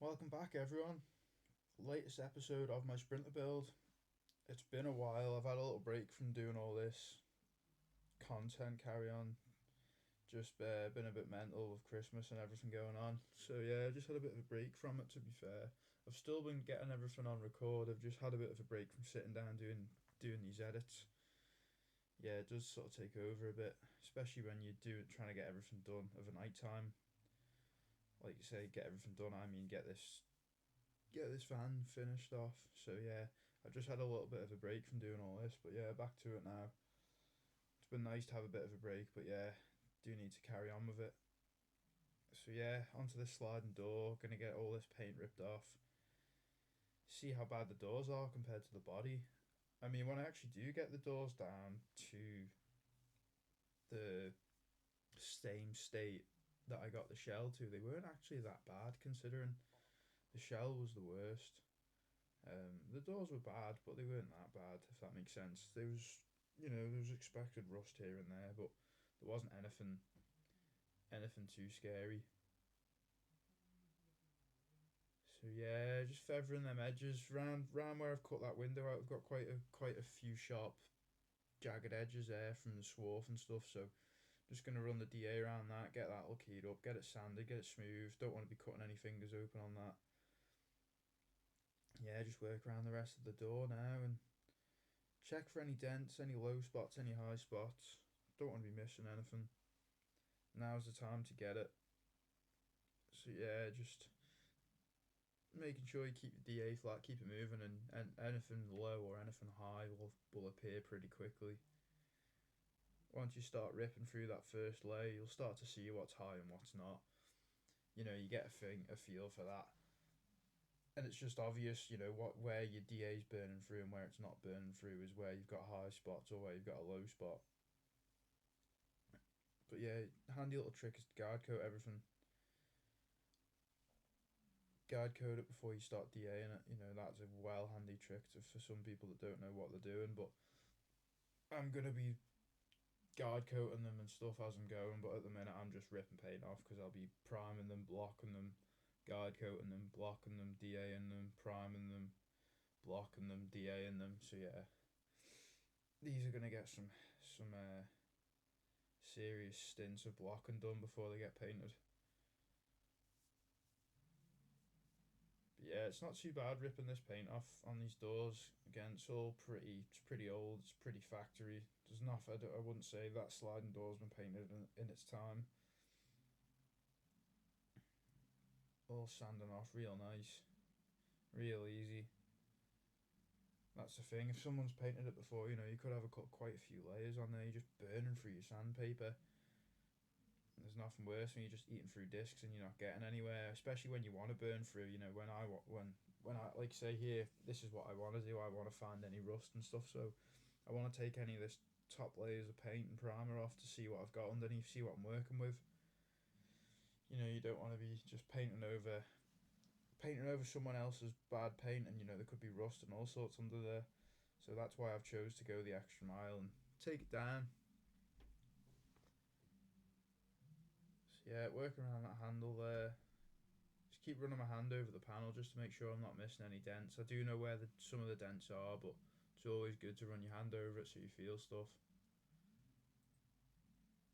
Welcome back, everyone. Latest episode of my Sprinter build. It's been a while. I've had a little break from doing all this content carry on. Just been a bit mental with Christmas and everything going on. So yeah, I just had a bit of a break from it. To be fair, I've still been getting everything on record. I've just had a bit of a break from sitting down doing these edits. Yeah, it does sort of take over a bit, especially when you're trying to get everything done over night time. Like you say, get everything done. I mean, get this van finished off. So yeah, I've just had a little bit of a break from doing all this, but yeah, back to it now. It's been nice to have a bit of a break, but yeah, do need to carry on with it. So yeah, onto this sliding door. Gonna get all this paint ripped off. See how bad the doors are compared to the body. I mean, when I actually do get the doors down to the same state that I got the shell to, they weren't actually that bad considering the shell was the worst. The doors were bad, but they weren't that bad, if that makes sense. There was expected rust here and there, but there wasn't anything too scary. So yeah, just feathering them edges round where I've cut that window out. I've got quite a few sharp, jagged edges there from the swarf and stuff. So just gonna run the DA around that, get that all keyed up, get it sanded, get it smooth. Don't want to be cutting any fingers open on that. Yeah, just work around the rest of the door now and check for any dents, any low spots, any high spots. Don't want to be missing anything. Now's the time to get it. So yeah, just making sure you keep the DA flat, keep it moving, and anything low or anything high will appear pretty quickly. Once you start ripping through that first layer, you'll start to see what's high and what's not. You get a feel for that, and it's just obvious. Where your DA's burning through and where it's not burning through is where you've got high spots or where you've got a low spot. But yeah, handy little trick is to guard coat everything. Guard code it before you start DAing it. That's a well handy trick for some people that don't know what they're doing. But I'm gonna be guard coating them and stuff as I'm going. But at the minute, I'm just ripping paint off because I'll be priming them, blocking them, guard coating them, blocking them, DAing them, priming them, blocking them, DAing them. So yeah, these are gonna get some serious stints of blocking done before they get painted. But yeah, it's not too bad ripping this paint off on these doors. Again, it's pretty old. It's pretty factory. There's nothing. I wouldn't say that sliding door's been painted in its time. All sanding off real nice, real easy. That's the thing. If someone's painted it before, you could have quite a few layers on there. You're just burning through your sandpaper. There's nothing worse when you're just eating through discs and you're not getting anywhere, especially when you want to burn through. When I like say here, this is what I want to do. I want to find any rust and stuff. So I want to take any of this top layers of paint and primer off to see what I've got underneath, see what I'm working with. You don't want to be just painting over someone else's bad paint, and there could be rust and all sorts under there. So that's why I've chose to go the extra mile and take it down. So yeah, working around that handle there. Just keep running my hand over the panel just to make sure I'm not missing any dents. I do know where some of the dents are, but it's always good to run your hand over it so you feel stuff.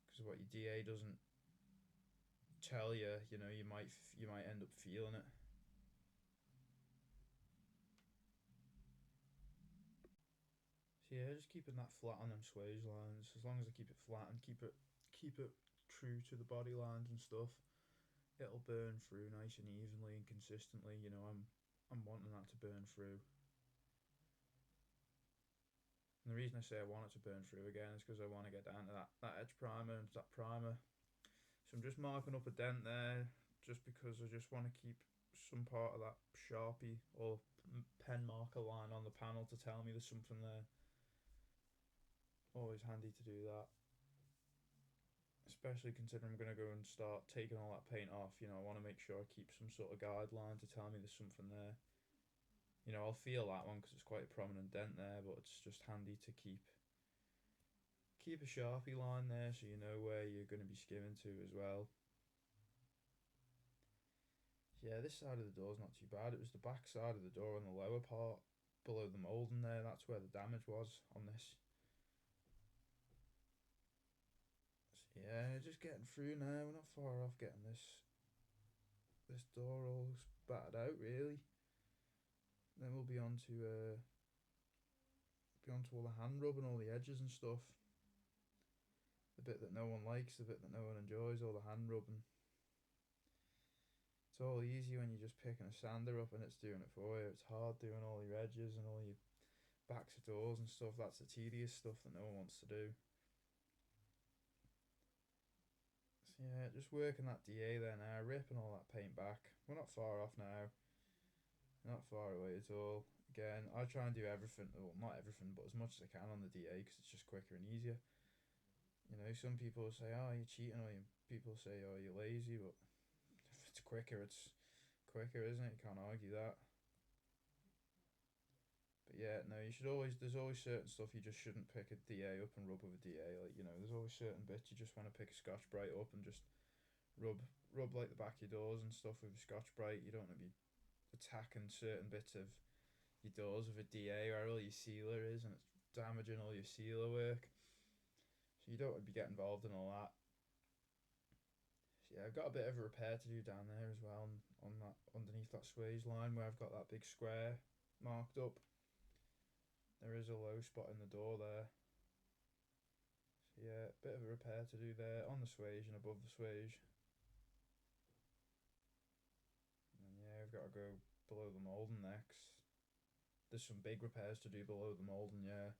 Because what your DA doesn't tell you, you might end up feeling it. So yeah, just keeping that flat on them swage lines. As long as I keep it flat and keep it true to the body lines and stuff, it'll burn through nice and evenly and consistently. I'm wanting that to burn through. And the reason I say I want it to burn through again is because I want to get down to that edge primer and that primer. So I'm just marking up a dent there just because I just want to keep some part of that Sharpie or pen marker line on the panel to tell me there's something there. Always handy to do that. Especially considering I'm going to go and start taking all that paint off. I want to make sure I keep some sort of guideline to tell me there's something there. I'll feel that one because it's quite a prominent dent there, but it's just handy to keep a Sharpie line there so you know where you're going to be skimming to as well. Yeah, this side of the door's not too bad. It was the back side of the door and the lower part below the moulding there. That's where the damage was on this. So yeah, just getting through now. We're not far off getting this door all battered out really. Then we'll be on to all the hand rub and all the edges and stuff. The bit that no one likes, the bit that no one enjoys, all the hand rubbing. It's all easy when you're just picking a sander up and it's doing it for you. It's hard doing all your edges and all your backs of doors and stuff. That's the tedious stuff that no one wants to do. So yeah, just working that DA there now, ripping all that paint back. We're not far off now. Not far away at all. Again, I try and do everything, well, not everything, but as much as I can on the DA because it's just quicker and easier. You know, some people say, "Oh, you're cheating," or people say, "Oh, you're lazy," but if it's quicker, it's quicker, isn't it? You can't argue that. But yeah, no, you should always. There's always certain stuff you just shouldn't pick a DA up and rub with a DA. Like, you know, there's always certain bits you just want to pick a Scotch Brite up and just rub like the back of your doors and stuff with a Scotch Brite. You don't want to be attacking certain bits of your doors with a DA where all your sealer is and it's damaging all your sealer work. So you don't want to be getting involved in all that. So yeah, I've got a bit of a repair to do down there as well on that underneath that swage line where I've got that big square marked up. There is a low spot in the door there. So yeah, a bit of a repair to do there on the swage and above the swage. And yeah, I've got to go below the moulding next. There's some big repairs to do below the moulding, yeah.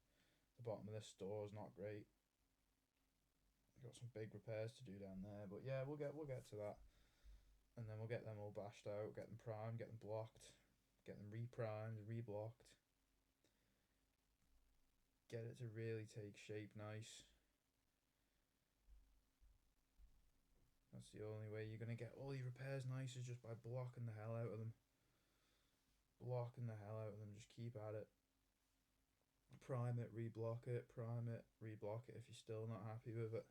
The bottom of this door is not great. I've got some big repairs to do down there, but yeah, we'll get to that. And then we'll get them all bashed out, get them primed, get them blocked, get them re-primed, re-blocked. Get it to really take shape nice. That's the only way you're going to get all your repairs nice is just by blocking the hell out of them. Blocking the hell out of them, just keep at it. Prime it, reblock it, prime it, reblock it if you're still not happy with it.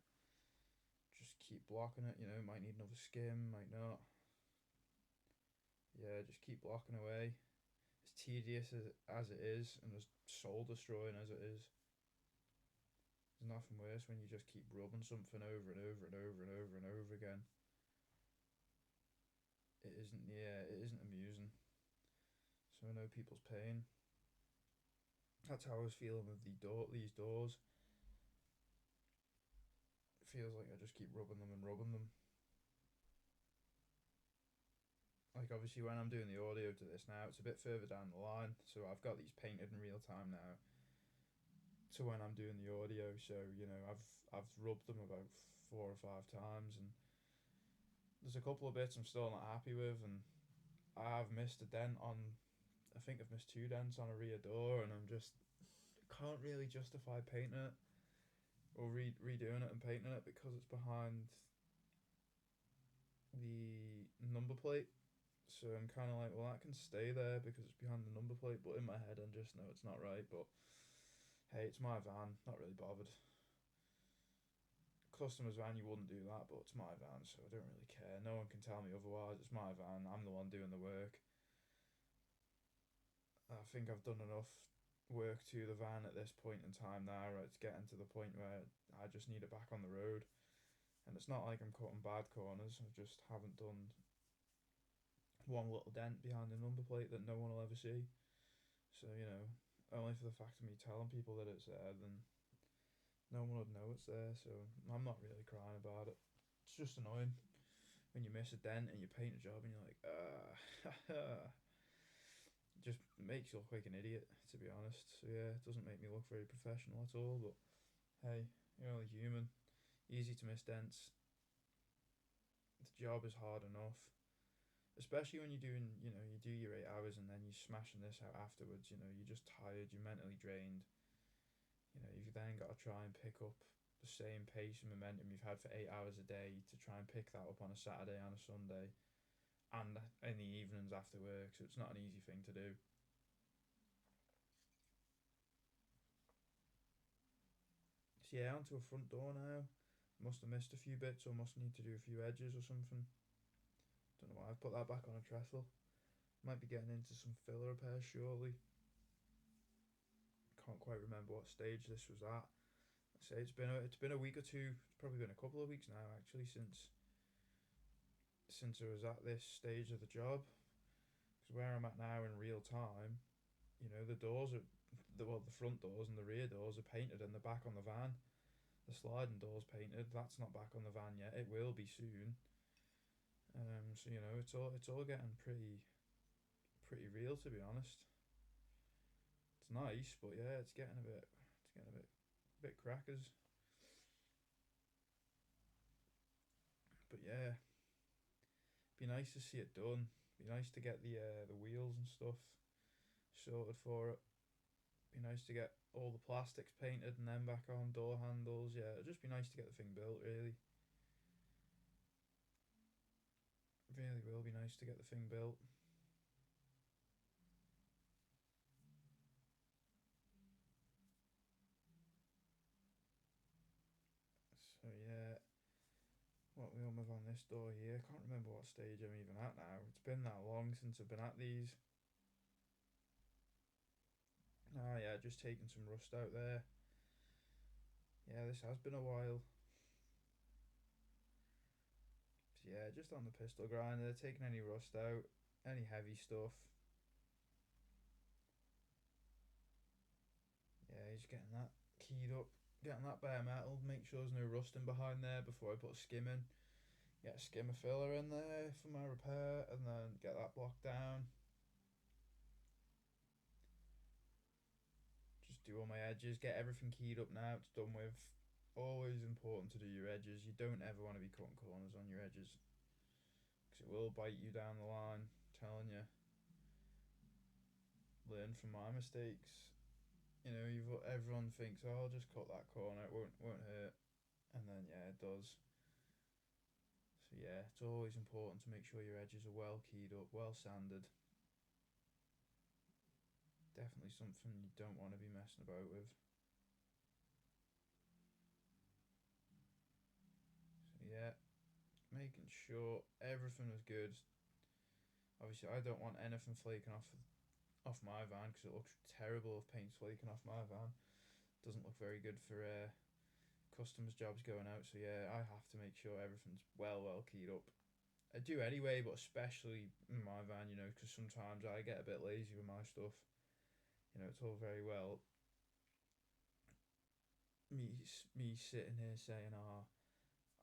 Just keep blocking it, you know, might need another skim, might not. Yeah, just keep blocking away. As tedious as it is, and as soul destroying as it is, there's nothing worse when you just keep rubbing something over and over and over and over and over again. It isn't amusing. So I know people's pain. That's how I was feeling with these doors. It feels like I just keep rubbing them and rubbing them. Like obviously when I'm doing the audio to this now, it's a bit further down the line, so I've got these painted in real time now. To when I'm doing the audio, so you know I've rubbed them about 4 or 5 times, and there's a couple of bits I'm still not happy with, and I have missed a dent on. I think I've missed 2 dents on a rear door, and I'm just can't really justify painting it or redoing it and painting it because it's behind the number plate. So I'm kind of like, well, that can stay there because it's behind the number plate. But in my head, I just know it's not right. But hey, it's my van. Not really bothered. Customer's van, you wouldn't do that, but it's my van, so I don't really care. No one can tell me otherwise. It's my van. I'm the one doing the work. I think I've done enough work to the van at this point in time now. Right, it's getting to the point where I just need it back on the road. And it's not like I'm cutting bad corners. I just haven't done one little dent behind the number plate that no one will ever see. So, you know, only for the fact of me telling people that it's there, then no one would know it's there. So I'm not really crying about it. It's just annoying when you miss a dent and you paint a job and you're like, just makes you look like an idiot, to be honest. So yeah, it doesn't make me look very professional at all, but hey, you're only human. Easy to miss dents. The job is hard enough. Especially when you're doing, you know, you do your 8 hours and then you're smashing this out afterwards, you know, you're just tired, you're mentally drained. You know, you've then got to try and pick up the same pace and momentum you've had for 8 hours a day to try and pick that up on a Saturday and a Sunday and in the evenings after work, so it's not an easy thing to do. So yeah, onto a front door now. Must have missed a few bits or must need to do a few edges or something. Don't know why I've put that back on a trestle. Might be getting into some filler repair surely. Can't quite remember what stage this was at. I say it's been a week or two. It's probably been a couple of weeks now actually since I was at this stage of the job. Because where I'm at now in real time, you know, the doors are the front doors and the rear doors are painted and the back on the van. The sliding door's painted. That's not back on the van yet. It will be soon. So you know, it's all getting pretty real to be honest. It's nice, but yeah, it's getting a bit crackers. But yeah, be nice to see it done. Be nice to get the wheels and stuff sorted for it. Be nice to get all the plastics painted and then back on door handles. Yeah, it'd just be nice to get the thing built. Really, really will be nice to get the thing built. So yeah, what we on with on this door here? I can't remember what stage I'm even at now. It's been that long since I've been at these. Ah yeah, just taking some rust out there. Yeah, this has been a while. So yeah, just on the pistol grinder, taking any rust out, any heavy stuff. Yeah, he's getting that keyed up, getting that bare metal. Make sure there's no rusting behind there before I put a skim in. Get a skimmer filler in there for my repair, and then get that block down. Just do all my edges, get everything keyed up now. It's done with. Always important to do your edges. You don't ever want to be cutting corners on your edges because it will bite you down the line. I'm telling you, learn from my mistakes. You know, everyone thinks, "Oh, I'll just cut that corner. It won't hurt," and then yeah, it does. So yeah, it's always important to make sure your edges are well keyed up, well sanded. Definitely something you don't want to be messing about with. So yeah, making sure everything is good. Obviously, I don't want anything flaking off my van because it looks terrible if paint's flaking off my van. Doesn't look very good for customs jobs going out. So yeah, I have to make sure everything's well keyed up. I do anyway, but especially in my van, you know, because sometimes I get a bit lazy with my stuff. You know, it's all very well me sitting here saying, "Ah, oh,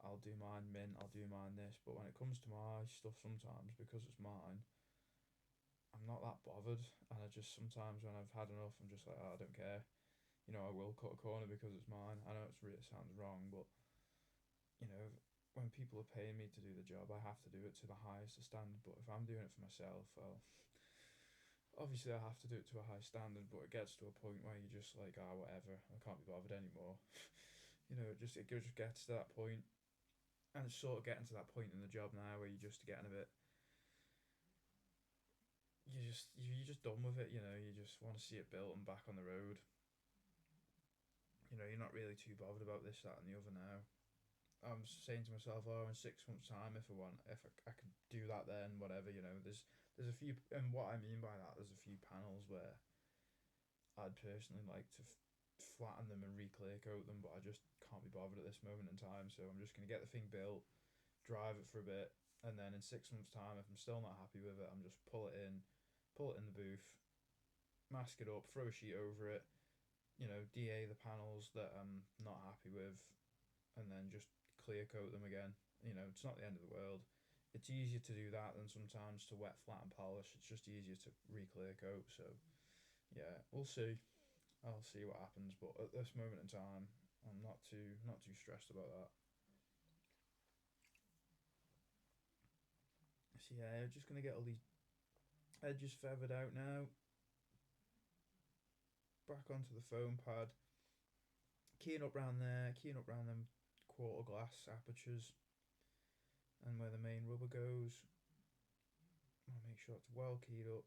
I'll do mine mint, I'll do mine this," but when it comes to my stuff, sometimes because it's mine, I'm not that bothered, and I just sometimes when I've had enough, I'm just like, oh, I don't care. You know, I will cut a corner because it's mine. I know it sounds wrong, but you know, when people are paying me to do the job, I have to do it to the highest standard. But if I'm doing it for myself, well, obviously I have to do it to a high standard. But it gets to a point where you're just like, ah, oh, whatever, I can't be bothered anymore. You know, it just gets to that point, and it's sort of getting to that point in the job now where you're just getting a bit. You're just done with it. You know, you just want to see it built and back on the road. You know, you're not really too bothered about this, that, and the other now. I'm saying to myself, oh, in 6 months' time, if I could do that, then whatever, you know. There's a few, and what I mean by that, there's a few panels where I'd personally like to flatten them and re-clear coat them, but I just can't be bothered at this moment in time. So I'm just gonna get the thing built, drive it for a bit, and then in 6 months' time, if I'm still not happy with it, I'm just pull it in the booth, mask it up, throw a sheet over it, you know, DA the panels that I'm not happy with, and then just clear coat them again. You know, it's not the end of the world. It's easier to do that than sometimes to wet, flat, and polish. It's just easier to re-clear coat. So yeah, we'll see. I'll see what happens. But at this moment in time, I'm not too stressed about that. So yeah, just gonna get all these edges feathered out now. Back onto the foam pad. Keying up round there. Keying up round them quarter glass apertures and where the main rubber goes. I'll make sure it's well keyed up.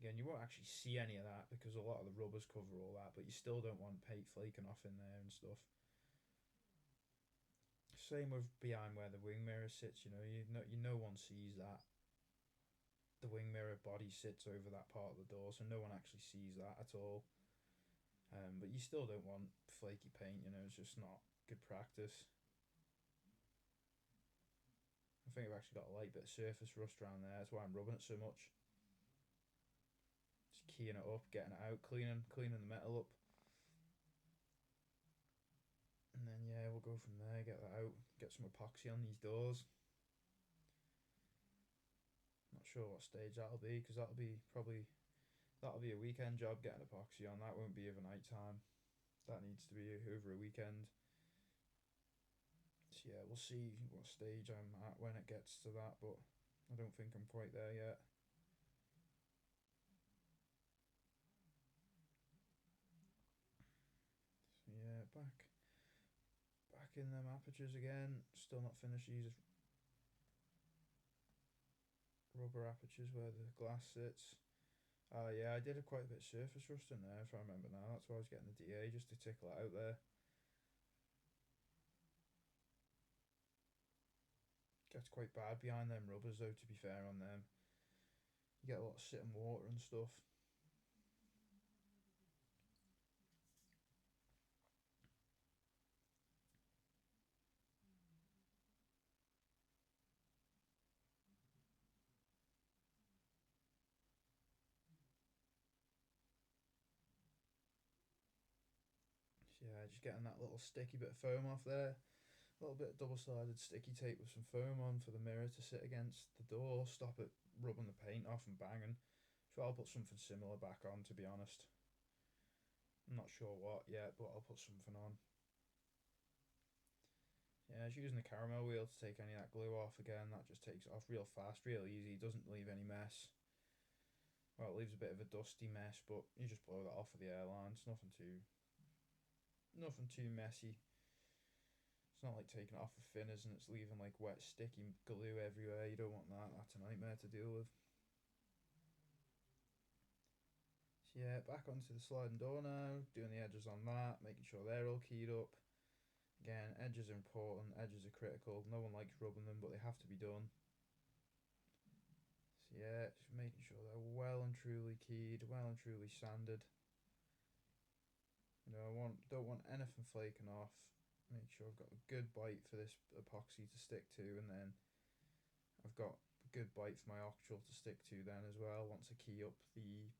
Again, you won't actually see any of that because a lot of the rubbers cover all that, but you still don't want paint flaking off in there and stuff. Same with behind where the wing mirror sits. No one sees that. The wing mirror body sits over that part of the door, so no one actually sees that at all. But you still don't want flaky paint. It's just not good practice. I think I've actually got a light bit of surface rust around there. That's why I'm rubbing it so much. Just keying it up, getting it out, cleaning the metal up. And then yeah, we'll go from there, get that out, get some epoxy on these doors. Not sure what stage that'll be, because that'll be a weekend job getting epoxy on. That won't be over night time. That needs to be over a weekend. So yeah, we'll see what stage I'm at when it gets to that, but I don't think I'm quite there yet. So yeah, back in them apertures again. Still not finished these rubber apertures where the glass sits. Yeah, I did quite a bit of surface rust in there, if I remember now. That's why I was getting the DA, just to tickle it out there. Gets quite bad behind them rubbers though, to be fair on them. You get a lot of sitting water and stuff. So yeah, just getting that little sticky bit of foam off there. A little bit of double-sided sticky tape with some foam on for the mirror to sit against the door, stop it rubbing the paint off and banging. So I'll put something similar back on, to be honest. I'm not sure what yet, but I'll put something on. Yeah, it's using the caramel wheel to take any of that glue off again. That just takes it off real fast, real easy. Doesn't leave any mess. Well, it leaves a bit of a dusty mess, but you just blow that off with the airline. It's nothing too messy. It's not like taking it off with thinners and it's leaving like wet, sticky glue everywhere. You don't want that. That's a nightmare to deal with. So yeah, back onto the sliding door now. Doing the edges on that, making sure they're all keyed up. Again, edges are important. Edges are critical. No one likes rubbing them, but they have to be done. So yeah, just making sure they're well and truly keyed, well and truly sanded. I don't want anything flaking off. Make sure I've got a good bite for this epoxy to stick to, and then I've got a good bite for my octral to stick to then as well, once I key up the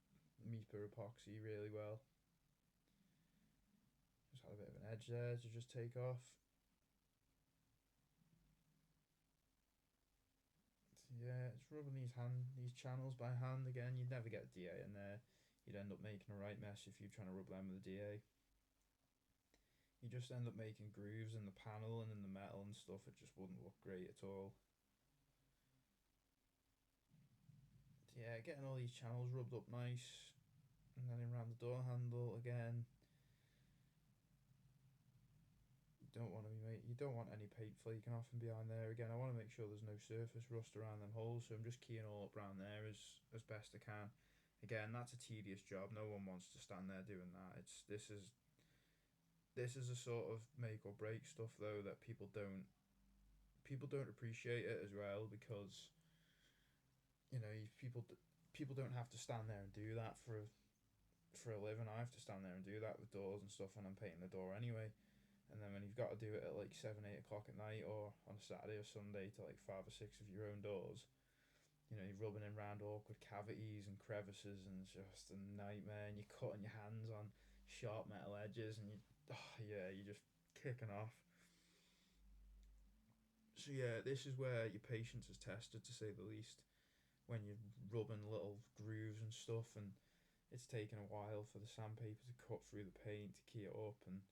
MIPA epoxy really well. Just had a bit of an edge there to just take off. So yeah, it's rubbing these channels by hand again. You'd never get a DA in there. You'd end up making a right mess if you're trying to rub them with a DA. You just end up making grooves in the panel and in the metal and stuff. It just wouldn't look great at all. So yeah, getting all these channels rubbed up nice, and then around the door handle again. You don't want any paint flaking off from behind there. Again, I want to make sure there's no surface rust around them holes, so I'm just keying all up around there as best I can. Again, that's a tedious job. No one wants to stand there doing that. This is a sort of make or break stuff though, that people don't appreciate it as well, because people don't have to stand there and do that for a living. I have to stand there and do that with doors and stuff when I'm painting the door anyway. And then when you've got to do it at like 7, 8 o'clock at night, or on a Saturday or Sunday to like 5 or 6 of your own doors, you're rubbing in round awkward cavities and crevices, and it's just a nightmare. And you're cutting your hands on sharp metal edges, and you're just kicking off. So yeah, this is where your patience is tested, to say the least, when you're rubbing little grooves and stuff, and it's taking a while for the sandpaper to cut through the paint to key it up. And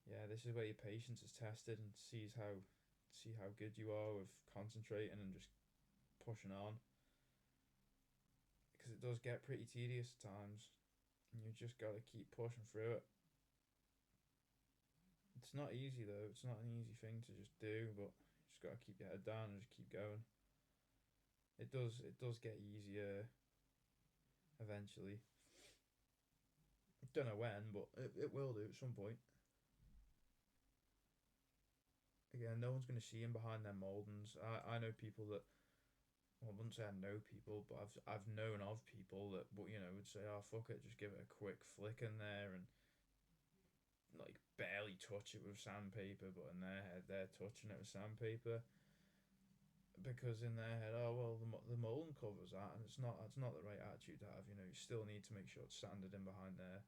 yeah, this is where your patience is tested, and see how good you are with concentrating and just pushing on, because it does get pretty tedious at times, and you just got to keep pushing through it. It's not easy though. It's not an easy thing to just do, but you just got to keep your head down and just keep going. It does get easier eventually. Don't know when, but it will do at some point. again, no one's gonna see in behind their mouldings. I know people that, well, I wouldn't say I know people, but I've known of people that would say, oh fuck it, just give it a quick flick in there and like barely touch it with sandpaper, but in their head they're touching it with sandpaper because in their head, oh well, the molding covers that, and it's not the right attitude to have. You still need to make sure it's sanded in behind there.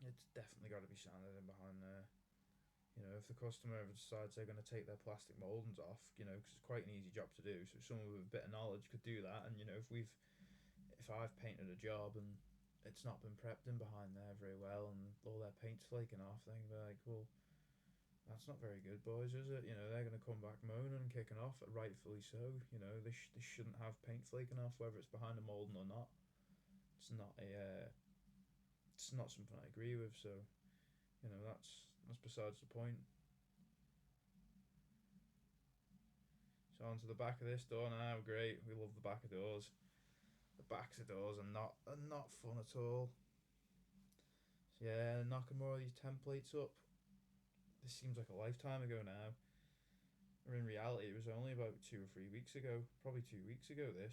It's definitely got to be sanded in behind there. If the customer ever decides they're going to take their plastic mouldings off, because it's quite an easy job to do. So someone with a bit of knowledge could do that. And if I've painted a job and it's not been prepped in behind there very well, and all their paint's flaking off, then they're like, well, that's not very good, boys, is it? They're going to come back moaning and kicking off, rightfully so. They shouldn't have paint flaking off, whether it's behind a moulding or not. It's not a, it's not something I agree with. So, that's besides the point. So onto the back of this door now. Great, we love the back of doors. The backs of doors are not fun at all. So yeah, knocking more of these templates up. This seems like a lifetime ago now. Or in reality, it was only about 2 or 3 weeks ago. Probably 2 weeks ago. You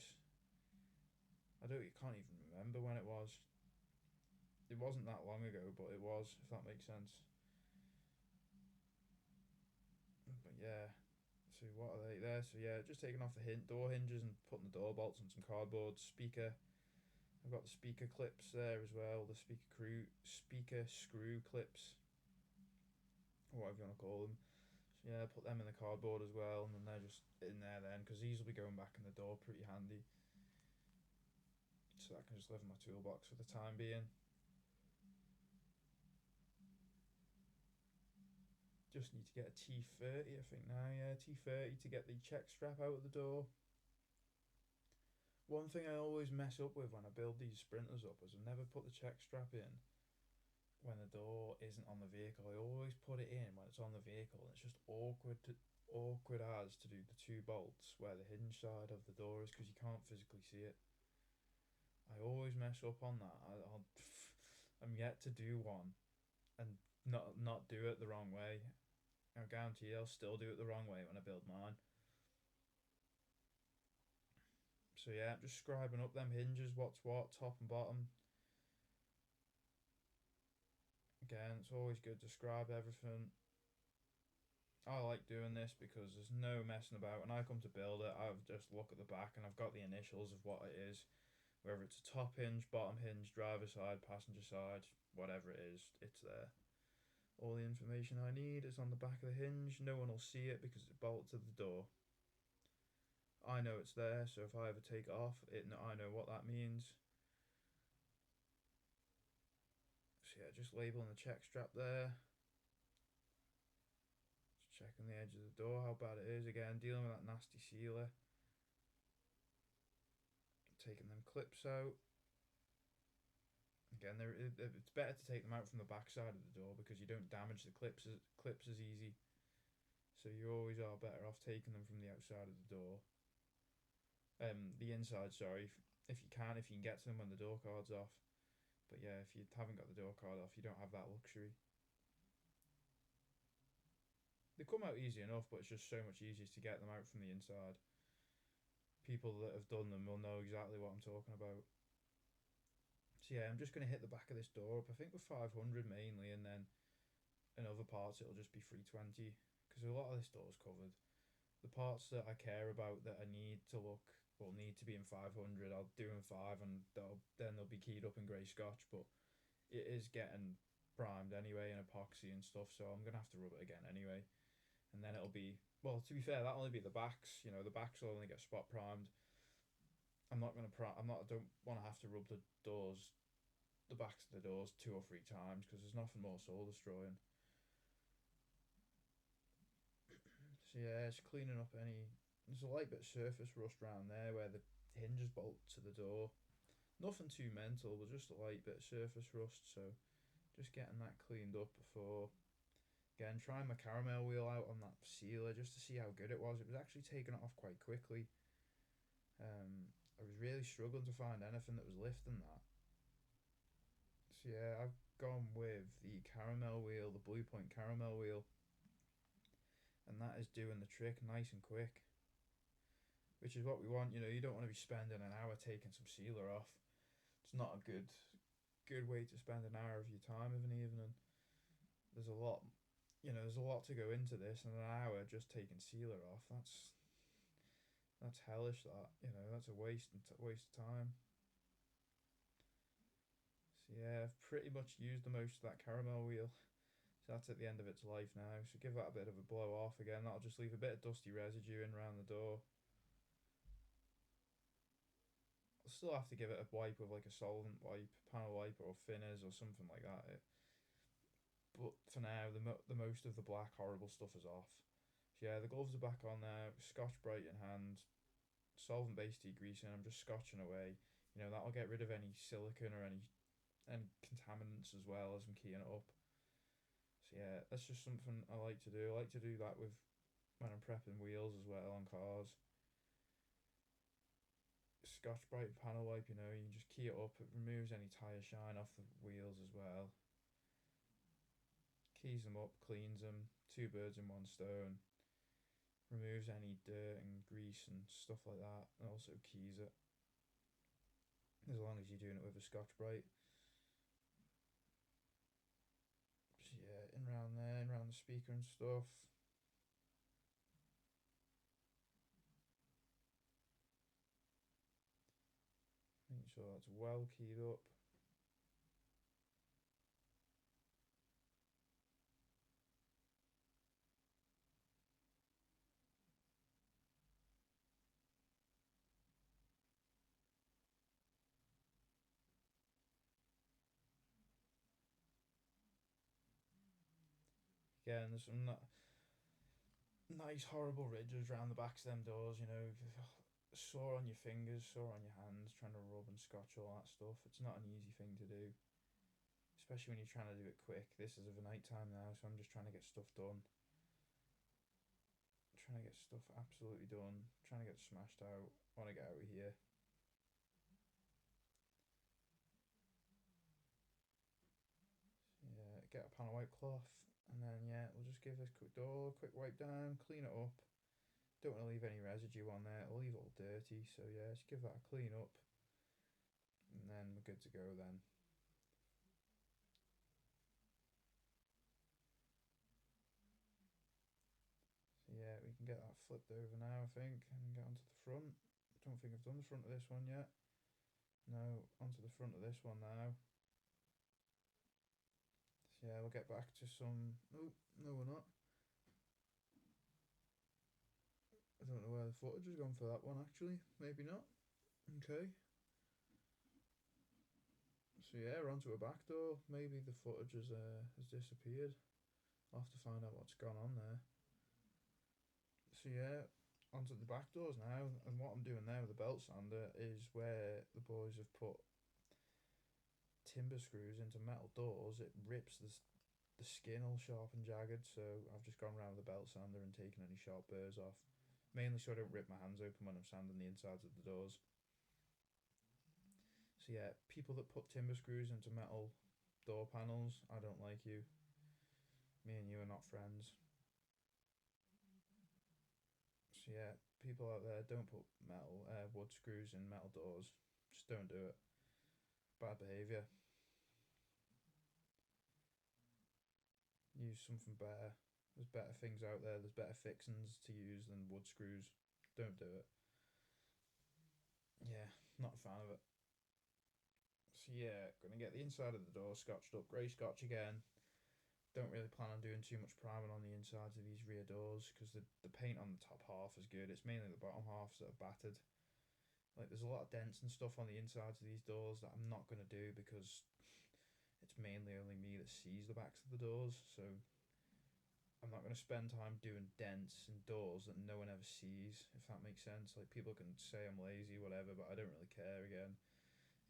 can't even remember when it was. It wasn't that long ago, but it was, if that makes sense. But yeah. So what are they there? So yeah, just taking off the door hinges and putting the door bolts on some cardboard. Speaker. I've got the speaker clips there as well. The speaker screw clips, or whatever you want to call them. So yeah, put them in the cardboard as well, and then they're just in there then, because these will be going back in the door pretty handy. So that can just live in my toolbox for the time being. Just need to get a T30, I think now. Yeah, T30 to get the check strap out of the door. One thing I always mess up with when I build these sprinters up is I never put the check strap in when the door isn't on the vehicle. I always put it in when it's on the vehicle, and it's just awkward as to do the two bolts where the hinge side of the door is, because you can't physically see it. I always mess up on that. I'm yet to do one and not do it the wrong way. I guarantee I'll still do it the wrong way when I build mine. So yeah, I'm just scribing up them hinges, what's what, top and bottom. Again, it's always good to scribe everything. I like doing this because there's no messing about. When I come to build it, I just look at the back and I've got the initials of what it is. Whether it's a top hinge, bottom hinge, driver side, passenger side, whatever it is, it's there. All the information I need is on the back of the hinge. No one will see it because it's bolted to the door. I know it's there, so if I ever take it off, I know what that means. So yeah, just labeling the check strap there. Just checking the edge of the door, how bad it is. Again, dealing with that nasty sealer. Taking them clips out. Again, it's better to take them out from the back side of the door because you don't damage the clips as easy. So you always are better off taking them from the outside of the door. The inside, sorry, if you can get to them when the door card's off. But yeah, if you haven't got the door card off, you don't have that luxury. They come out easy enough, but it's just so much easier to get them out from the inside. People that have done them will know exactly what I'm talking about. So yeah, I'm just going to hit the back of this door up, I think with 500 mainly, and then in other parts it'll just be 320, because a lot of this door's covered. The parts that I care about that I need to be in 500, I'll do in 5, and then they'll be keyed up in grey scotch, but it is getting primed anyway in epoxy and stuff, so I'm going to have to rub it again anyway. And then it'll be, well, to be fair, that'll only be the backs, the backs will only get spot primed. I don't want to have to rub the backs of the doors 2 or 3 times, because there's nothing more soul destroying. So yeah, it's cleaning up there's a light bit of surface rust around there where the hinges bolt to the door. Nothing too mental, but just a light bit of surface rust, so just getting that cleaned up before. Again, trying my caramel wheel out on that sealer just to see how good it was. It was actually taking it off quite quickly. I was really struggling to find anything that was lifting that. So yeah, I've gone with the caramel wheel, the Blue Point caramel wheel. and that is doing the trick nice and quick, which is what we want. You don't want to be spending an hour taking some sealer off. It's not a good way to spend an hour of your time of an evening. There's a lot, there's a lot to go into this, and an hour just taking sealer off. That's hellish. That's a waste of time. So yeah, I've pretty much used the most of that caramel wheel. So that's at the end of its life now. So give that a bit of a blow off again. That'll just leave a bit of dusty residue in around the door. I'll still have to give it a wipe with like a solvent wipe, panel wipe, or thinners or something like that. But for now, the most of the black horrible stuff is off. So yeah, the gloves are back on now. Scotch Brite in hand, solvent based degreasing. I'm just scotching away. That'll get rid of any silicone or any contaminants as well as I'm keying it up. So yeah, that's just something I like to do. I like to do that with when I'm prepping wheels as well on cars. Scotch Brite panel wipe, you can just key it up. It removes any tyre shine off the wheels as well. Keys them up, cleans them. Two birds in one stone. Removes any dirt and grease and stuff like that, and also keys it. As long as you're doing it with a Scotch Brite. So yeah, in around there, in around the speaker and stuff. Making sure that's well keyed up. Again, there's some nice horrible ridges around the backs of them doors, sore on your fingers, sore on your hands, trying to rub and scotch all that stuff. It's not an easy thing to do, especially when you're trying to do it quick. This is of a night time now, so I'm just trying to get stuff done. Trying to get stuff absolutely done. Trying to get smashed out. Want to get out of here. Yeah, get a panel wipe cloth, and then yeah, we'll just give this door a quick wipe down, clean it up. Don't want to leave any residue on there. It'll leave it all dirty. So yeah, just give that a clean up, and then we're good to go then. So yeah, we can get that flipped over now, I think, and get onto the front. Don't think I've done the front of this one yet. No, onto the front of this one now. So yeah, we'll get back to some. Oh no, we're not. I don't know where the footage has gone for that one actually. Maybe not. Okay. So yeah, we're onto a back door. Maybe the footage has disappeared. I'll have to find out what's gone on there. So yeah, onto the back doors now, and what I'm doing there with the belt sander is where the boys have put timber screws into metal doors. It rips the skin all sharp and jagged. So I've just gone around with the belt sander and taken any sharp burrs off, mainly so I don't rip my hands open when I'm sanding the insides of the doors. So yeah, people that put timber screws into metal door panels, I don't like you. Me and you are not friends. So yeah, people out there, don't put wood screws in metal doors. Just don't do it. Bad behaviour. Use something better. There's better things out there. There's better fixings to use than wood screws. Don't do it. Yeah, not a fan of it. So yeah, gonna get the inside of the door scotched up, grey scotch again. Don't really plan on doing too much priming on the insides of these rear doors because the paint on the top half is good. It's mainly the bottom halves that are battered. Like there's a lot of dents and stuff on the insides of these doors that I'm not gonna do because it's mainly only me that sees the backs of the doors. So I'm not gonna spend time doing dents in doors that no one ever sees. If that makes sense. Like people can say I'm lazy, whatever, but I don't really care. Again,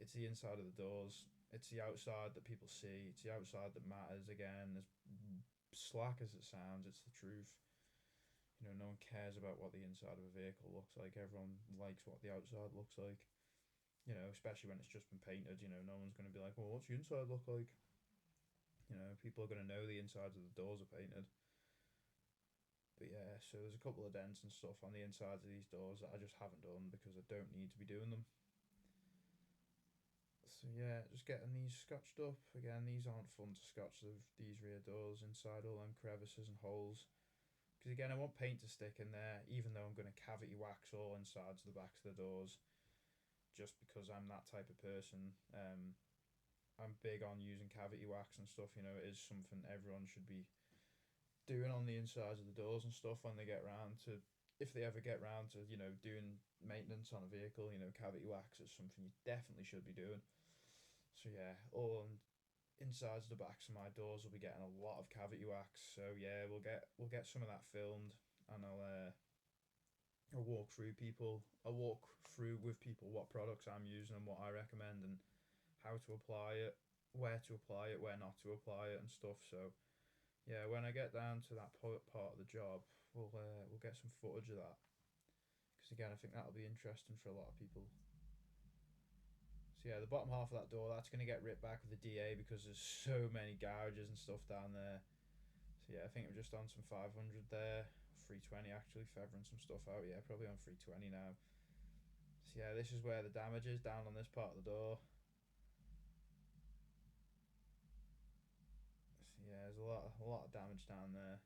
it's the inside of the doors. It's the outside that people see. It's the outside that matters. Again, as slack as it sounds, it's the truth. No one cares about what the inside of a vehicle looks like. Everyone likes what the outside looks like. Especially when it's just been painted. No one's going to be like, well, what's the inside look like? People are going to know the insides of the doors are painted. But yeah, so there's a couple of dents and stuff on the insides of these doors that I just haven't done because I don't need to be doing them. So yeah, just getting these scotched up. Again, these aren't fun to scotch these rear doors inside all them crevices and holes. Because again, I want paint to stick in there, even though I'm going to cavity wax all insides the backs of the doors, just because I'm that type of person. I'm big on using cavity wax and stuff. You know, it is something everyone should be doing on the insides of the doors and stuff when they get round to, if they ever get round to, doing maintenance on a vehicle. Cavity wax is something you definitely should be doing. So yeah, all on insides the backs of my doors will be getting a lot of cavity wax. So yeah, we'll get some of that filmed, and I'll walk through people. I'll walk through with people what products I'm using and what I recommend and how to apply it, where to apply it, where not to apply it, and stuff. So yeah, when I get down to that part of the job, we'll get some footage of that, because again, I think that'll be interesting for a lot of people. So yeah, the bottom half of that door, that's going to get ripped back with the DA because there's so many garages and stuff down there. So yeah, I think we're just on some 500 there, 320 actually, feathering some stuff out. Yeah, probably on 320 now. So yeah, this is where the damage is, down on this part of the door. So yeah, there's a lot of damage down there.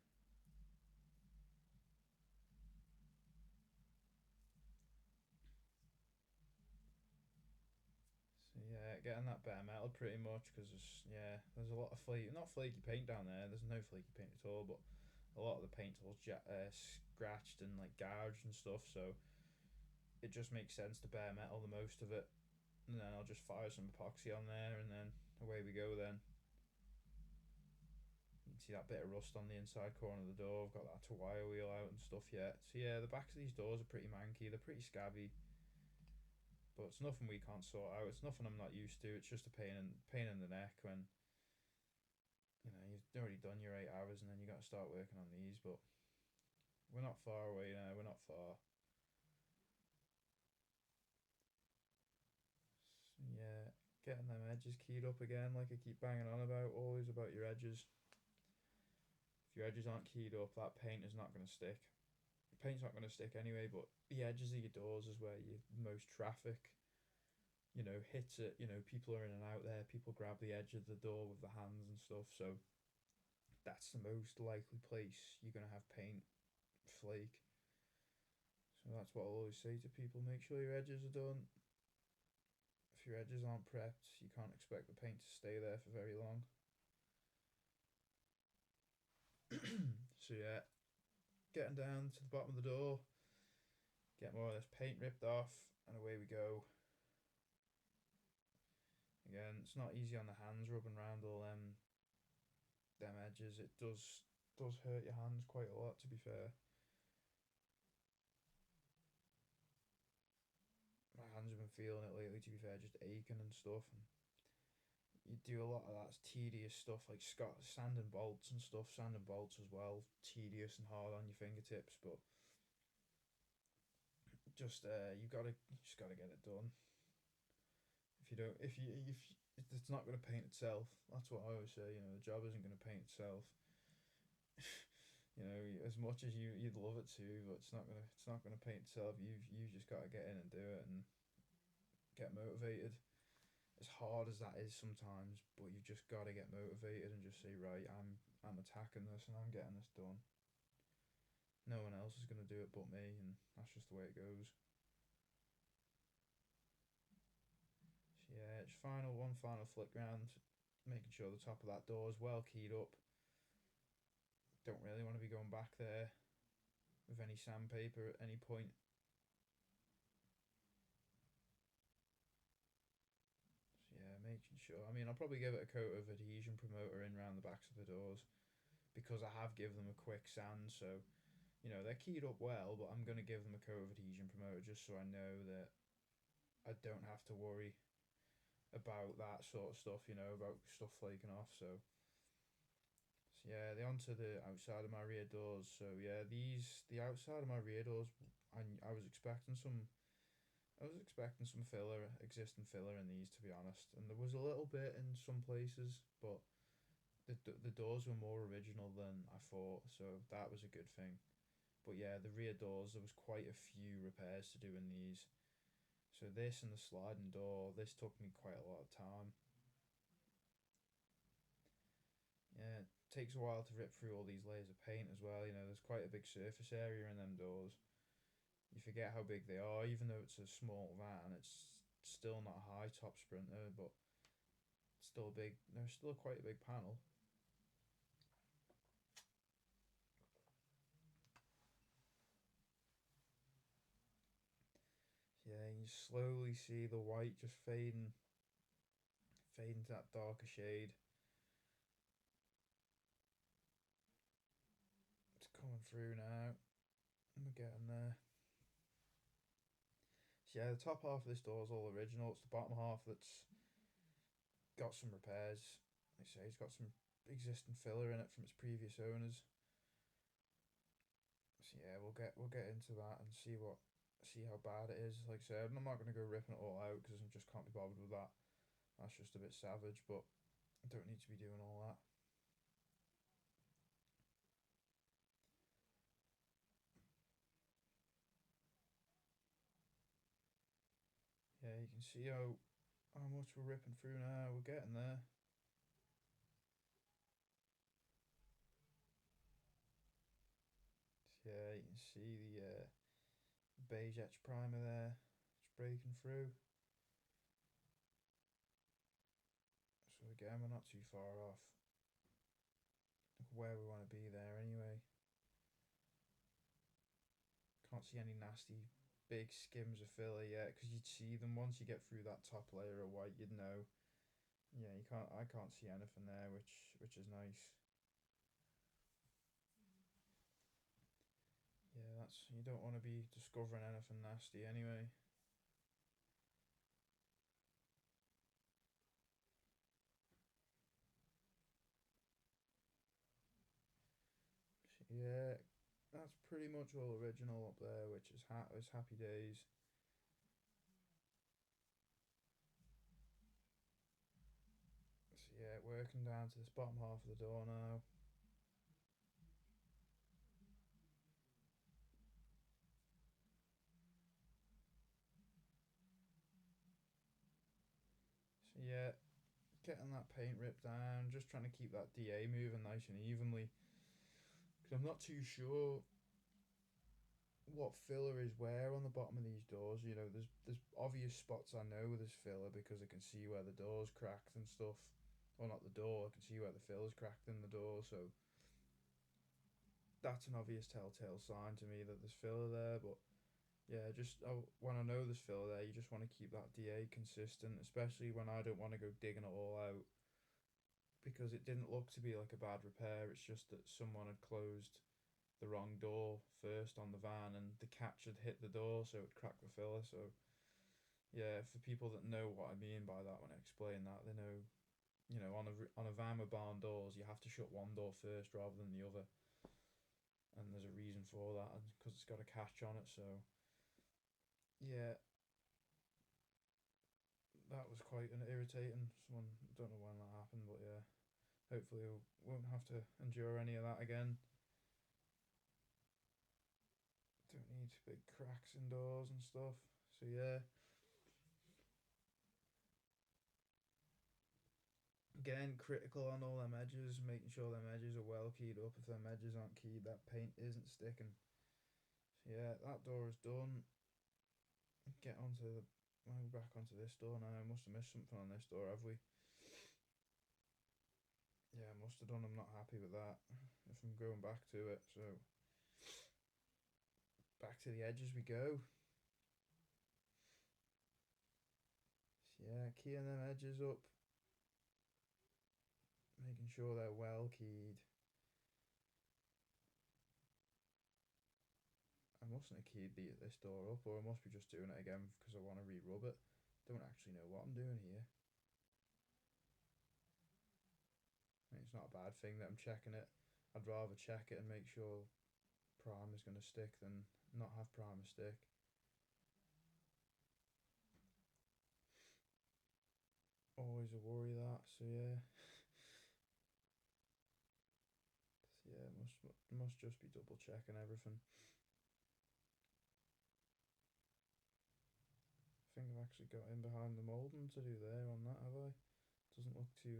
So yeah, getting that bare metal pretty much, because there's a lot of not flaky paint down there. There's no flaky paint at all, but a lot of the paint's all scratched and like gouged and stuff. So it just makes sense to bare metal the most of it, and then I'll just fire some epoxy on there, and then away we go. Then you can see that bit of rust on the inside corner of the door. I've got that to wire wheel out and stuff yet. So yeah, the backs of these doors are pretty manky. They're pretty scabby, but it's nothing we can't sort out. It's nothing I'm not used to. It's just a pain in the neck when you've already done your 8 hours and then you got to start working on these. But we're not far away now. We're not far. So yeah, getting them edges keyed up again, like I keep banging on about. Always about your edges. If your edges aren't keyed up, that paint is not going to stick. The paint's not going to stick anyway, but the edges of your doors is where you most traffic hits it. People are in and out there. People grab the edge of the door with the hands and stuff. So that's the most likely place you're going to have paint flake. So that's what I'll always say to people: make sure your edges are done. If your edges aren't prepped, you can't expect the paint to stay there for very long. So yeah, getting down to the bottom of the door, get more of this paint ripped off, and away we go. Again, it's not easy on the hands rubbing around all them edges. It does hurt your hands quite a lot, to be fair. My hands have been feeling it lately, to be fair, just aching and stuff. And you do a lot of that tedious stuff like sanding bolts and stuff. Sanding bolts as well, tedious and hard on your fingertips, but you just gotta get it done. If you don't, if it's not gonna paint itself, that's what I always say. The job isn't gonna paint itself. As much as you'd love it to, but it's not gonna paint itself. You've just got to get in and do it and get motivated. As hard as that is sometimes, but you've just got to get motivated and just say, right, I'm attacking this and I'm getting this done. No one else is gonna do it but me, and that's just the way it goes. So yeah, just one final flick round, making sure the top of that door is well keyed up. Don't really want to be going back there with any sandpaper at any point. So yeah, making sure. I mean, I'll probably give it a coat of adhesion promoter in around the backs of the doors, because I have given them a quick sand. So they're keyed up well, but I'm going to give them a coat of adhesion promoter just so I know that I don't have to worry about that sort of stuff, about stuff flaking off. So yeah, the onto the outside of my rear doors. So yeah, the outside of my rear doors, I was expecting some. I was expecting some existing filler in these, to be honest, and there was a little bit in some places, but the doors were more original than I thought, so that was a good thing. But yeah, the rear doors, there was quite a few repairs to do in these. So this and the sliding door, this took me quite a lot of time. Yeah, it takes a while to rip through all these layers of paint as well. You know, there's quite a big surface area in them doors. You forget how big they are, even though it's a small van. It's still not a high top Sprinter, but still big. There's still quite a big panel. Yeah, you slowly see the white just fading to that darker shade. It's coming through now. We're getting there. So yeah, the top half of this door is all original. It's the bottom half that's got some repairs. Like I say, it's got some existing filler in it from its previous owners. So yeah, we'll get into that and see how bad it is. Like I said, I'm not going to go ripping it all out because I just can't be bothered with that. That's just a bit savage, but I don't need to be doing all that. Yeah, you can see how much we're ripping through now. We're getting there. So yeah, you can see the beige etch primer there. It's breaking through. So again, we're not too far off where we want to be there anyway. Can't see any nasty big skims of filler yet because you'd see them once you get through that top layer of white. You'd know. Yeah, you can't. I can't see anything there, which is nice. Yeah, that's you don't want to be discovering anything nasty anyway. Yeah, that's pretty much all original up there, which is happy days. So yeah, working down to this bottom half of the door now. So yeah, getting that paint ripped down, just trying to keep that DA moving nice and evenly. Because I'm not too sure what filler is where on the bottom of these doors. You know, there's obvious spots I know there's filler because I can see where the door's cracked and stuff. Well, not the door. I can see where the filler's cracked in the door, so that's an obvious telltale sign to me that there's filler there. But yeah, just when I know there's filler there, you just want to keep that DA consistent, especially when I don't want to go digging it all out because it didn't look to be like a bad repair. It's just that someone had closed the wrong door first on the van and the catch had hit the door, so it cracked the filler. So yeah, for people that know what I mean by that when I explain that, they know. You know, on a van with barn doors, you have to shut one door first rather than the other, and there's a reason for that, because it's got a catch on it. So yeah, that was quite an irritating. Someone don't know when that happened, but yeah, hopefully we won't have to endure any of that again. Don't need big cracks in doors and stuff. So yeah, again critical on all them edges, making sure them edges are well keyed up. If them edges aren't keyed, that paint isn't sticking. So yeah, that door is done. Get onto the back onto this door now. I must have missed something on this door, have we? Yeah, I must have done. I'm not happy with that. If I'm going back to it, so back to the edges we go. So yeah, keying them edges up, making sure they're well keyed. I mustn't have keyed this door up, or I must be just doing it again because I want to re-rub it. Don't actually know what I'm doing here. I mean, it's not a bad thing that I'm checking it. I'd rather check it and make sure primer's going to stick than not have primer stick. Always a worry that. So yeah, so yeah, must just be double checking everything. actually got in behind the moulding to do there on that, have I? Doesn't look too,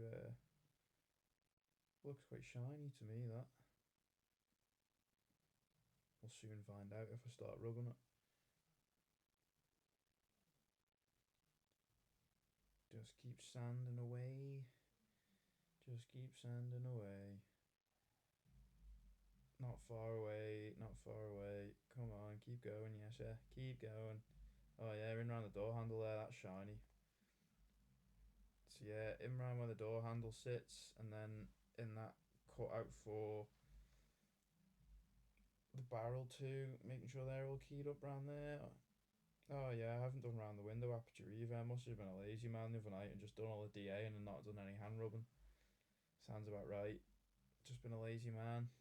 looks quite shiny to me, that. We'll soon find out if I start rubbing it. Just keep sanding away. Just keep sanding away. Not far away, not far away. Come on, keep going, yes, yeah. Keep going. Oh yeah, in around the door handle there, that's shiny. So yeah, in around where the door handle sits, and then in that cut out for the barrel too, making sure they're all keyed up around there. Oh yeah, I haven't done around the window aperture either. I must have been a lazy man the other night and just done all the DA and not done any hand rubbing. Sounds about right. Just been a lazy man.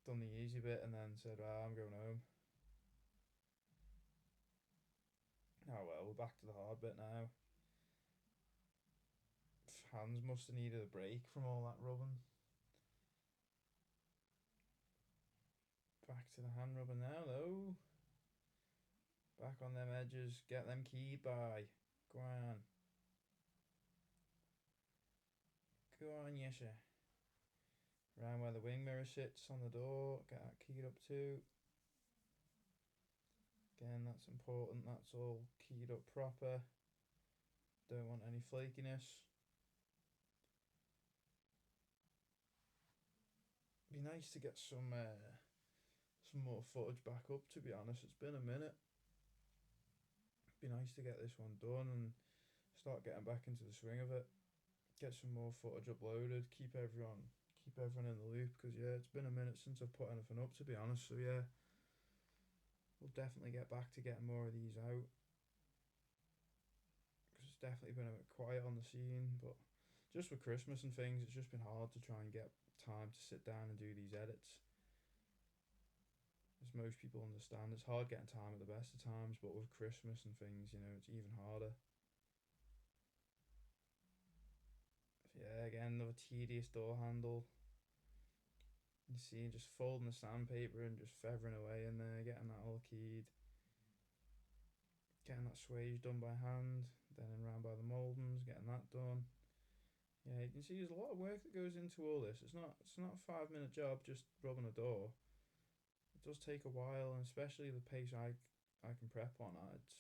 Done the easy bit and then said, I'm going home. Oh well, we're back to the hard bit now. Hands must have needed a break from all that rubbing. Back to the hand rubbing now though. Back on them edges, get them keyed by. Go on. Go on, yes sir. Around where the wing mirror sits on the door, get that keyed up too. Again, that's important, that's all keyed up proper. Don't want any flakiness. Be nice to get some more footage back up, to be honest. It's been a minute. Be nice to get this one done and start getting back into the swing of it. Get some more footage uploaded, keep everyone in the loop, because yeah, it's been a minute since I've put anything up, to be honest. So yeah, we'll definitely get back to getting more of these out, because it's definitely been a bit quiet on the scene. But just with Christmas and things, it's just been hard to try and get time to sit down and do these edits. As most people understand, it's hard getting time at the best of times, but with Christmas and things, you know, it's even harder. So yeah, again, another tedious door handle. You see, just folding the sandpaper and just feathering away in there, getting that all keyed. Getting that swage done by hand, then in round by the mouldings, getting that done. Yeah, you can see there's a lot of work that goes into all this. It's not a 5-minute job just rubbing a door. It does take a while, and especially the pace I can prep on it. It's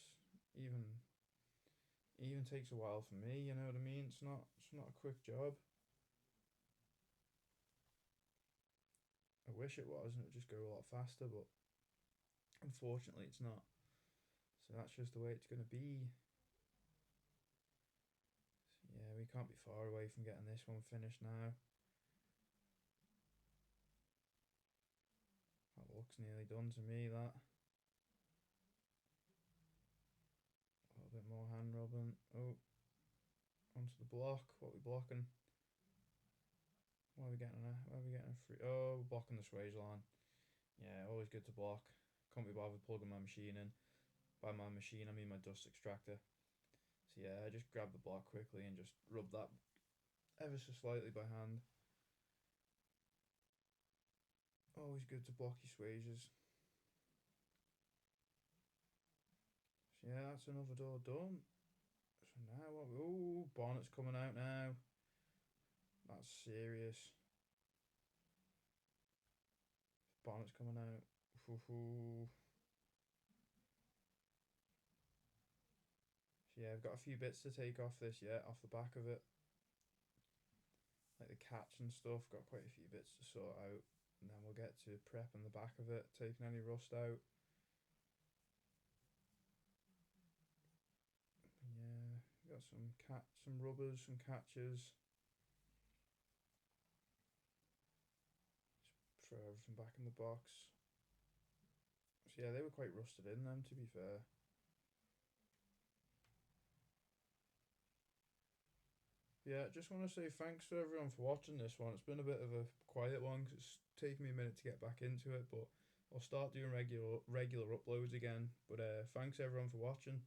even takes a while for me. You know what I mean? It's not a quick job. I wish it was, and it would just go a lot faster, but unfortunately, it's not. So that's just the way it's going to be. So yeah, we can't be far away from getting this one finished now. That looks nearly done to me, that. A little bit more hand rubbing. Oh, onto the block. What are we blocking? What are we getting? Free? Oh, we're blocking the swage line. Yeah, always good to block. Can't be bothered plugging my machine in. By my machine, I mean my dust extractor. So yeah, I just grab the block quickly and just rub that ever so slightly by hand. Always good to block your swages. So yeah, that's another door done. So now what? Oh, bonnet's coming out now. That's serious. Bonnet's coming out. So yeah, I've got a few bits to take off this yet, off the back of it. Like the catch and stuff, got quite a few bits to sort out. And then we'll get to prepping the back of it, taking any rust out. Yeah, got some rubbers, some catches. Just throw everything back in the box. So yeah, they were quite rusted in them, to be fair. Yeah, just want to say thanks to everyone for watching this one. It's been a bit of a quiet one because it's taken me a minute to get back into it, but I'll start doing regular uploads again. But thanks everyone for watching.